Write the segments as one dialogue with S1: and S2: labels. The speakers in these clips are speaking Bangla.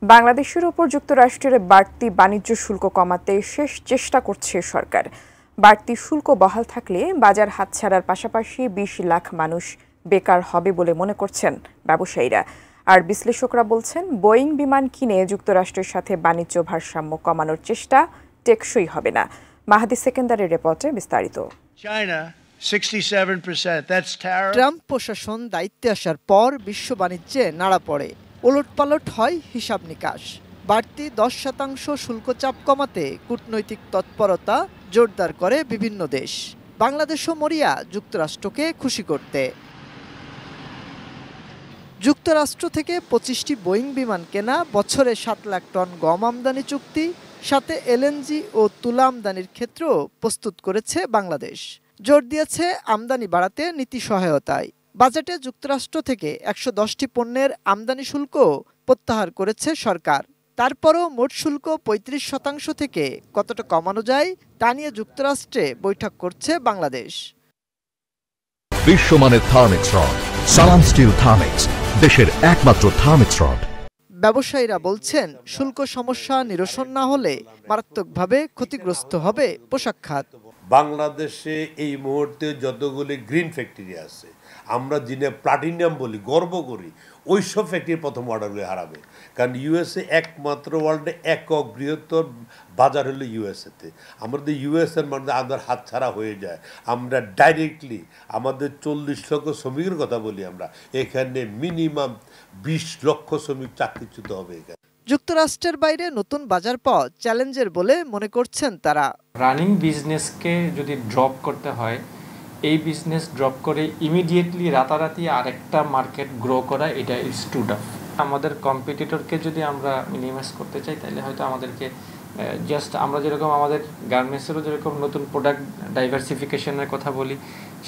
S1: বাংলাদেশের ওপর যুক্তরাষ্ট্রের বাড়তি বাণিজ্য শুল্ক কমাতে শেষ চেষ্টা করছে সরকার। বাড়তি শুল্ক বহাল থাকলে বাজার হাতছাড়ার পাশাপাশি ২০ লাখ মানুষ বেকার হবে বলে মনে করছেন ব্যবসায়ীরা। আর বিশ্লেষকরা বলছেন, বোয়িং বিমান কিনে যুক্তরাষ্ট্রের সাথে বাণিজ্য ভারসাম্য কমানোর চেষ্টা টেকসই হবে না। মাহাদি সেকেন্দারের রিপোর্টে বিস্তারিত।
S2: ট্রাম্প প্রশাসন দায়িত্বে আসার পর বিশ্ব বাণিজ্যে নাড়া পড়ে, ওলটপালট হয় হিসাব নিকাশ। বাড়তি 10% শুল্ক চাপ কমাতে কূটনৈতিক তৎপরতা জোরদার করে বিভিন্ন দেশ। বাংলাদেশও মরিয়া যুক্তরাষ্ট্রকে খুশি করতে। যুক্তরাষ্ট্র থেকে 25টি বোয়িং বিমান কেনা, বছরে 7 লাখ টন গম আমদানি চুক্তি, সাথে এলএনজি ও তুলা আমদানির ক্ষেত্রেও প্রস্তুত করেছে বাংলাদেশ। জোর দিয়েছে আমদানি বাড়াতে নীতি সহায়তায়। বাজেটে যুক্তরাষ্ট্র থেকে 110টি পণ্যের আমদানি শুল্ক প্রত্যাহার করেছে সরকার। তারপরও মোট শুল্ক 35% থেকে কতটা কমানো যায় তা নিয়ে যুক্তরাষ্ট্রে বৈঠক করছে বাংলাদেশ।
S3: বিশ্বমানের থার্মিক্স রড, সালাম স্টিল থার্মিক্স, দেশের একমাত্র থার্মিক্স রড।
S2: ব্যবসায়ীরা বলছেন, শুল্ক সমস্যা নিরসন না হলে মারাত্মকভাবে ক্ষতিগ্রস্ত হবে পোশাক খাত।
S4: বাংলাদেশে এই মুহূর্তে যতগুলি গ্রিন ফ্যাক্টরি আছে, আমরা যিনি প্লাটিনাম বলি, গর্ব করি, ওইসব ফ্যাক্টরির প্রথম অর্ডারগুলি হারাবে। কারণ ইউএসএ একমাত্র ওয়ার্ল্ডে একক বৃহত্তর বাজার হলো ইউএসএতে। আমাদের ইউএসএর মধ্যে আমাদের হাতছাড়া হয়ে যায়। আমরা ডাইরেক্টলি আমাদের 40 লক্ষ শ্রমিকের কথা বলি, আমরা এখানে মিনিমাম 20 লক্ষ শ্রমিক চাকরিচ্যুত হবে। এখানে
S2: যুক্তরাষ্ট্রের বাইরে নতুন বাজার পাওয়া চ্যালেঞ্জের বলে মনে করছেন তারা।
S5: রানিং বিজনেসকে যদি ড্রপ করতে হয়, এই বিজনেস ড্রপ করে ইমিডিয়েটলি রাতারাতি আরেকটা মার্কেট গ্রো করা, এটা ইজ টু টাফ। আমাদের কম্পিটিটরকে যদি আমরা মিনিমাইজ করতে চাই, তাহলে হয়তো আমাদেরকে জাস্ট আমরা যেরকম আমাদের গার্মেন্টসেরও যেরকম নতুন প্রোডাক্ট ডাইভার্সিফিকেশনের কথা বলি,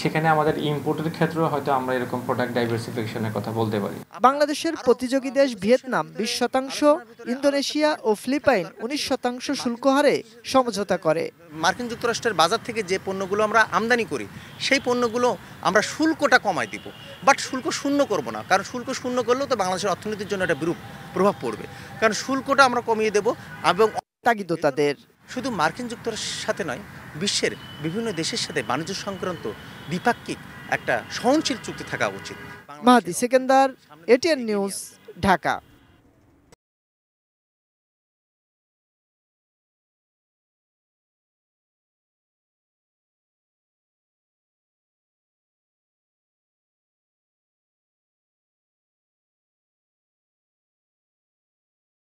S5: সেখানে আমাদের ইম্পোর্টের ক্ষেত্রেও হয়তো আমরা এরকম প্রোডাক্ট ডাইভার্সিফিকেশনের কথা বলতে পারি।
S2: বাংলাদেশের প্রতিযোগী দেশ ভিয়েতনাম 20%, ইন্দোনেশিয়া ও ফিলিপাইন 19% শুল্ক হারে সমঝোতা করে।
S6: মার্কিন যুক্তরাষ্ট্রের বাজার থেকে যে পণ্যগুলো আমরা আমদানি করি, সেই পণ্যগুলো আমরা শুল্কটা কমায় দিব, বাট শুল্ক শূন্য করব না। কারণ শুল্ক শূন্য করলেও তো বাংলাদেশের অর্থনীতির জন্য একটা বিরূপ প্রভাব পড়বে। কারণ শুল্কটা আমরা কমিয়ে দেব। এবং
S2: তাগিদ তাদের
S6: শুধু মার্কিন যুক্তরাষ্ট্রের সাথে নয়, বিশ্বের বিভিন্ন দেশের সাথে বাণিজ্য সংক্রান্ত দ্বিপাক্ষিক একটা সহনশীল চুক্তি থাকা উচিত।
S2: মাহাদি সেকেন্দার, এটিএন নিউজ, ঢাকা।